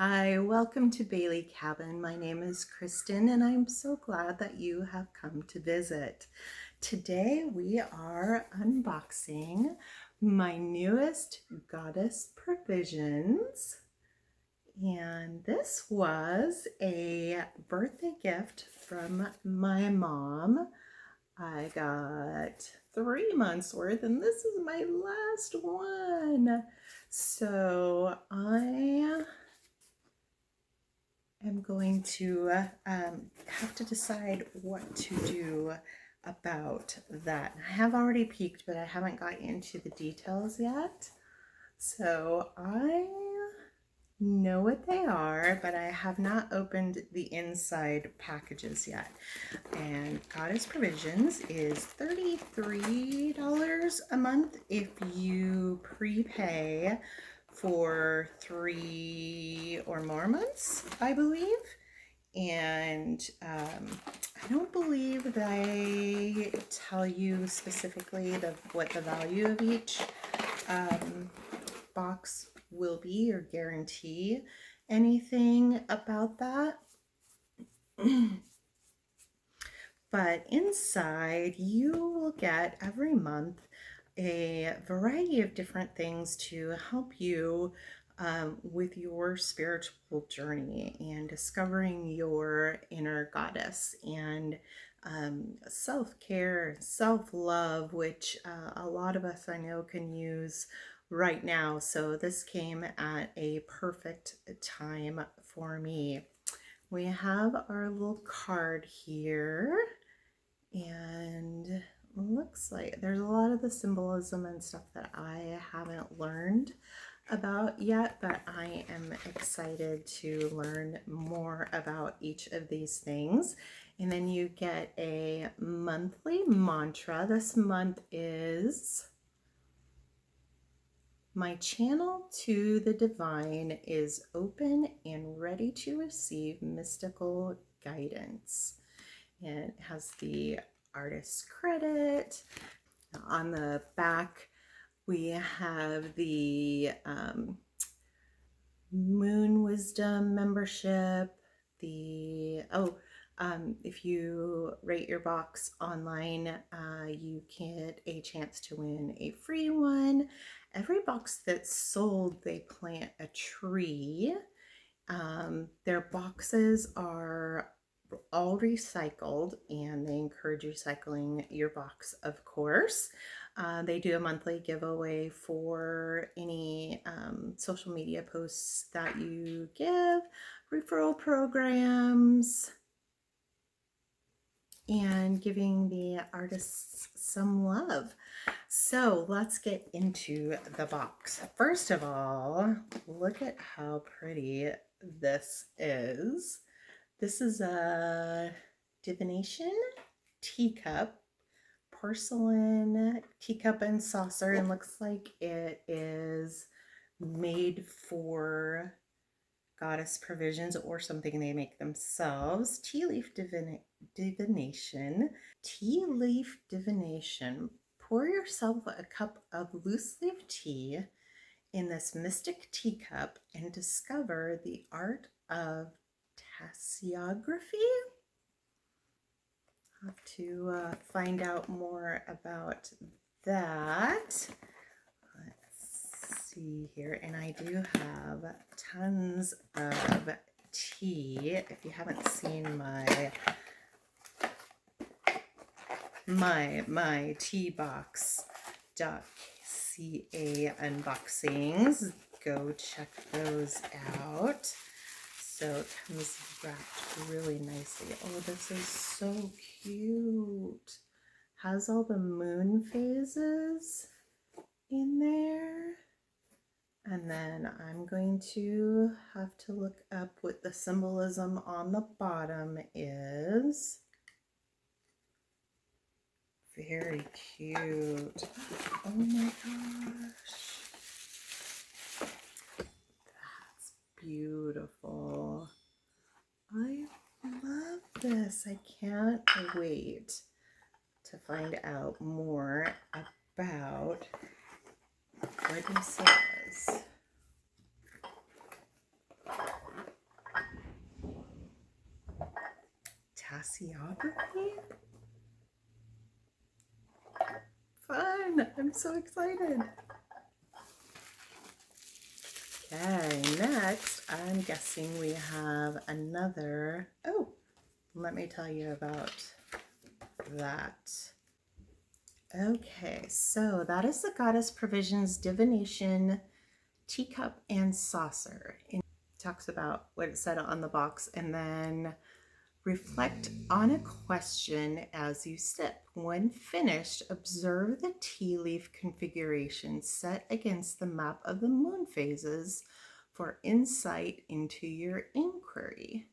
Hi, welcome to Baley Cabin. My name is Kristin and I'm so glad that you have come to visit. Today we are unboxing my newest Goddess Provisions, and this was a birthday gift from my mom. I got 3 months worth and this is my last one. So I am going to have to decide what to do about that. I have already peeked, but I haven't got into the details yet. So I know what they are, but I have not opened the inside packages yet. And Goddess Provisions is $33 a month if you prepay for 3 or more months, I believe. And I don't believe they tell you specifically what the value of each box will be or guarantee anything about that. But inside you will get every month a variety of different things to help you with your spiritual journey and discovering your inner goddess, and self-care, self-love, which a lot of us I know can use right now. So this came at a perfect time for me. We have our little card here, and looks like there's a lot of the symbolism and stuff that I haven't learned about yet, but I am excited to learn more about each of these things. And then you get a monthly mantra. This month is "My channel to the divine is open and ready to receive mystical guidance." And it has the artist credit. On the back, we have the Moon Wisdom membership. If you rate your box online, you get a chance to win a free one. Every box that's sold, they plant a tree. Their boxes are all recycled, and they encourage recycling your box, of course. They do a monthly giveaway for any social media posts that you give, referral programs, and giving the artists some love. So let's get into the box. First of all, look at how pretty this is. This is a Divination Tea Cup, porcelain teacup and saucer, and looks like it is made for Goddess Provisions or something they make themselves. Tea leaf divination. Tea leaf divination. Pour yourself a cup of loose leaf tea in this mystic teacup and discover the art of tasseography. I'll have to find out more about that. Let's see here, and I do have tons of tea. If you haven't seen my teabox.ca unboxings, go check those out. So it comes wrapped really nicely. Oh, this is so cute. Has all the moon phases in there. And then I'm going to have to look up what the symbolism on the bottom is. Very cute. Oh my gosh. That's beautiful. I love this. I can't wait to find out more about what he says. Cassiography? Fun! I'm so excited. Okay, next, I'm guessing we have another. Oh, let me tell you about that. Okay, so that is the Goddess Provisions Divination Tea Cup and Saucer. It talks about what it said on the box, and then reflect on a question as you sip. When finished, observe the tea leaf configuration set against the map of the moon phases for insight into your inquiry.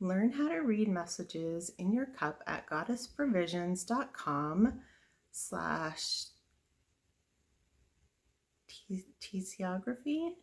Learn how to read messages in your cup at goddessprovisions.com/tesiography.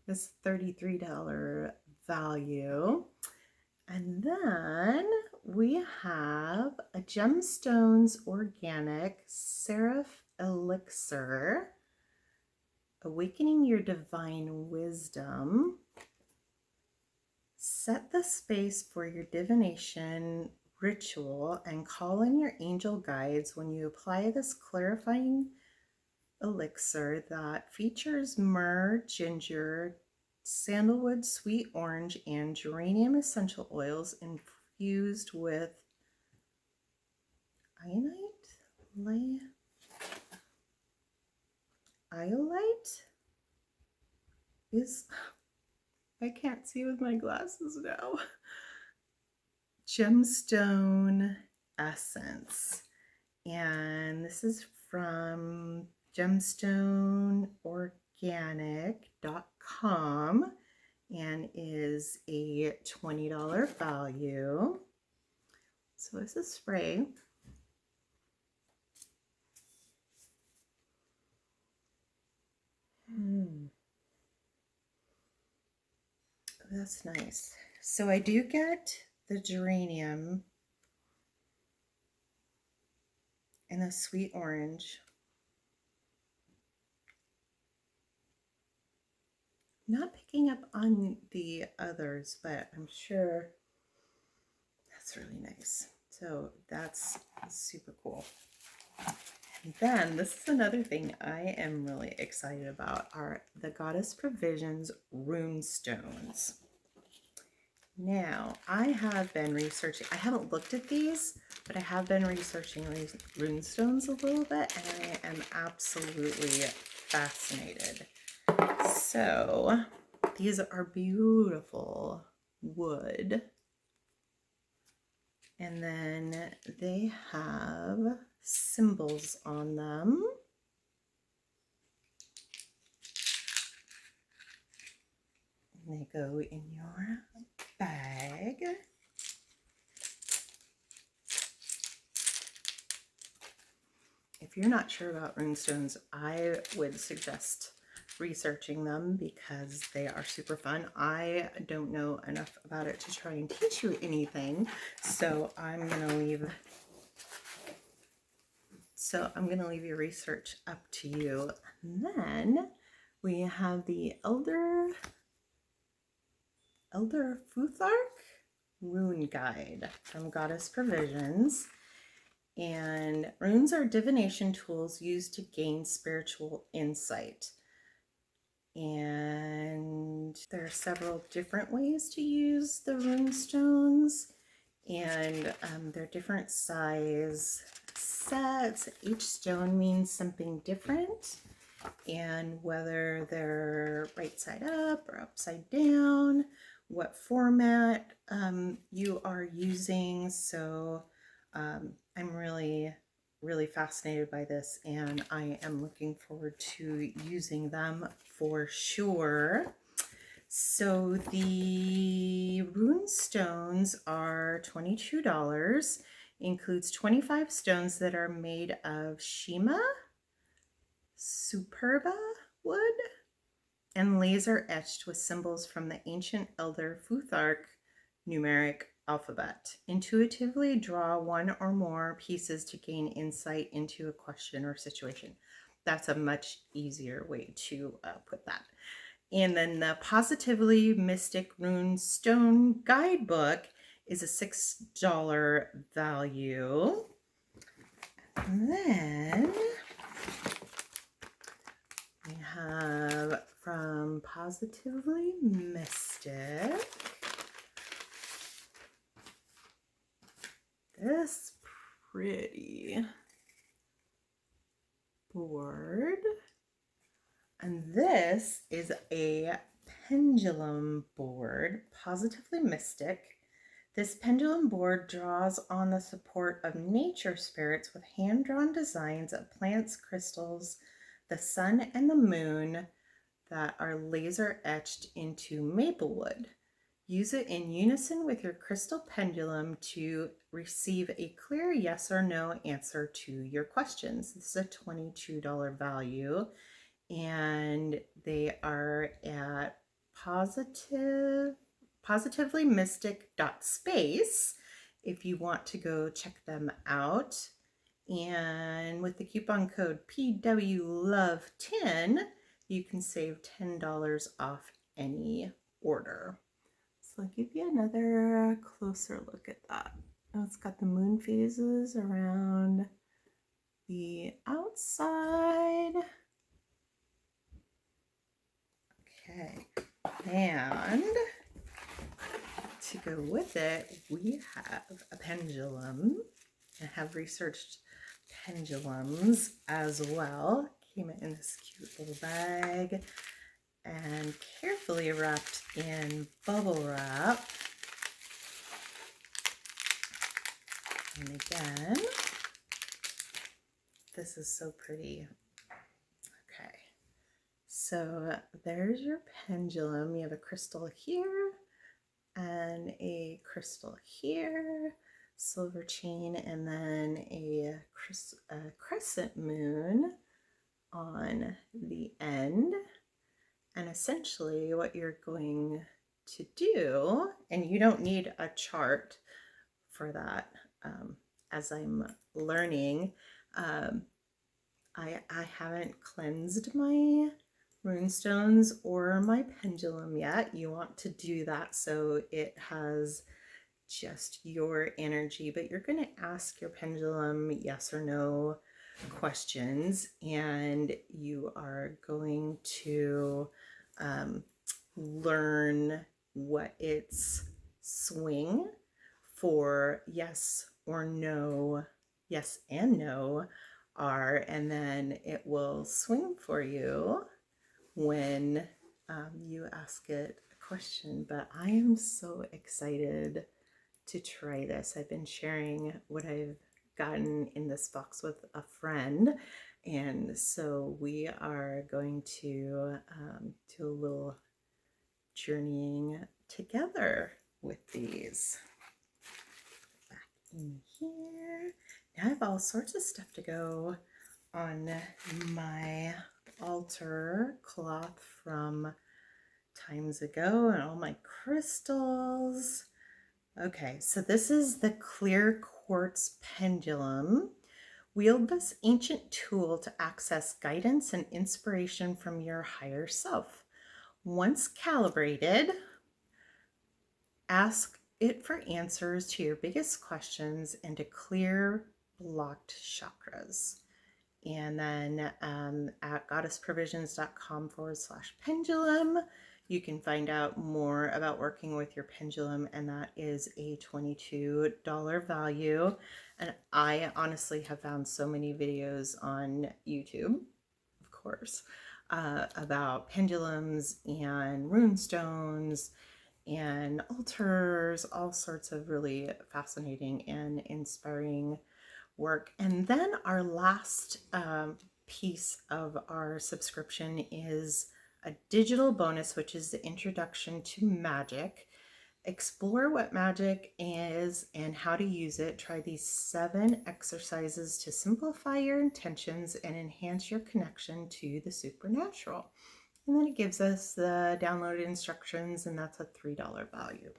This $33 value. And then we have a Gemstones Organic Seraph Elixir, Awakening Your Divine Wisdom. Set the space for your divination ritual and call in your angel guides when you apply this clarifying elixir that features myrrh, ginger, sandalwood, sweet orange, and geranium essential oils infused with iolite is, I can't see with my glasses now. Gemstone essence, and this is from gemstoneorganic.com and is a $20 value. So it's a spray. That's nice. So I do get the geranium and the sweet orange. Not picking up on the others, but I'm sure that's really nice. So that's super cool. And then this is another thing I am really excited about are the Goddess Provisions Runestones. Now, I have been researching, I haven't looked at these, but I have been researching runestones a little bit, and I am absolutely fascinated. So, these are beautiful wood. And then they have symbols on them. And they go in your bag. If you're not sure about runestones, I would suggest researching them because they are super fun. I don't know enough about it to try and teach you anything, so I'm gonna leave your research up to you. And then we have the Elder Futhark Rune Guide from Goddess Provisions. And runes are divination tools used to gain spiritual insight. And there are several different ways to use the rune stones, and they're different size sets. Each stone means something different, and whether they're right side up or upside down, what format you are using. So I'm really fascinated by this, and I am looking forward to using them for sure. So the rune stones are $22, includes 25 stones that are made of Shima Superba wood and laser etched with symbols from the ancient Elder Futhark numeric alphabet. Intuitively draw one or more pieces to gain insight into a question or situation. That's a much easier way to put that. And then the Positively Mystic Rune Stone Guidebook is a $6 value. And then we have from Positively Mystic this pretty board. And this is a pendulum board, Positively Mystic. This pendulum board draws on the support of nature spirits with hand-drawn designs of plants, crystals, the sun, and the moon that are laser etched into maple wood. Use it in unison with your crystal pendulum to receive a clear yes or no answer to your questions. This is a $22 value, and they are at positivelymystic.space if you want to go check them out. And with the coupon code PWLOVE10, you can save $10 off any order. So I'll give you another closer look at that. Oh, it's got the moon phases around the outside. Okay, and to go with it, we have a pendulum. I have researched pendulums as well. Came in this cute little bag and carefully wrapped in bubble wrap. And again, this is so pretty. Okay, so there's your pendulum. You have a crystal here and a crystal here, silver chain, and then a crescent moon on the end. And essentially what you're going to do, and you don't need a chart for that, as I'm learning, I haven't cleansed my Runestones or my pendulum yet. You want to do that so it has just your energy, but you're going to ask your pendulum yes or no questions, and you are going to learn what its swing for yes or no, yes and no are, and then it will swing for you when you ask it a question. But I am so excited to try this. I've been sharing what I've gotten in this box with a friend, and so we are going to do a little journeying together with these. Back in here, now I have all sorts of stuff to go on my altar cloth from times ago, and all my crystals. Okay, so this is the clear quartz pendulum. Wield this ancient tool to access guidance and inspiration from your higher self. Once calibrated, ask it for answers to your biggest questions and to clear blocked chakras. And then at goddessprovisions.com/pendulum, you can find out more about working with your pendulum, and that is a $22 value. And I honestly have found so many videos on YouTube, of course, about pendulums and runestones and altars, all sorts of really fascinating and inspiring work. And then our last piece of our subscription is a digital bonus, which is the introduction to magic. Explore what magic is and how to use it. Try these 7 exercises to simplify your intentions and enhance your connection to the supernatural. And then it gives us the downloaded instructions, and that's a $3 value.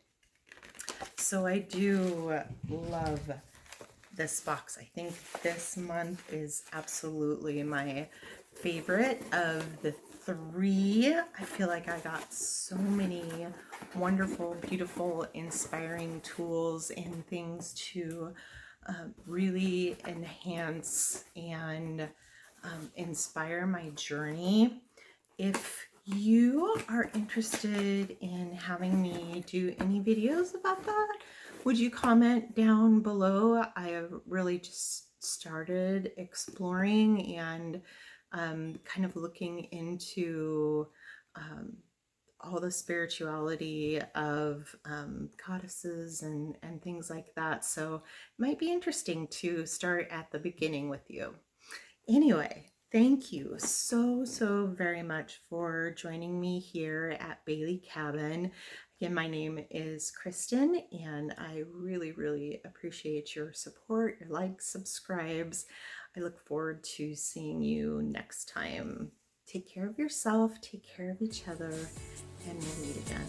So I do love this box. I think this month is absolutely my favorite of the 3. I feel like I got so many wonderful, beautiful, inspiring tools and things to really enhance and inspire my journey. If you are interested in having me do any videos about that, would you comment down below? I have really just started exploring and kind of looking into all the spirituality of goddesses and things like that. So it might be interesting to start at the beginning with you. Anyway, thank you so very much for joining me here at Baley Cabin. Again, my name is Kristin, and I really appreciate your support, your likes, subscribes. I look forward to seeing you next time. Take care of yourself, take care of each other, and we'll meet again.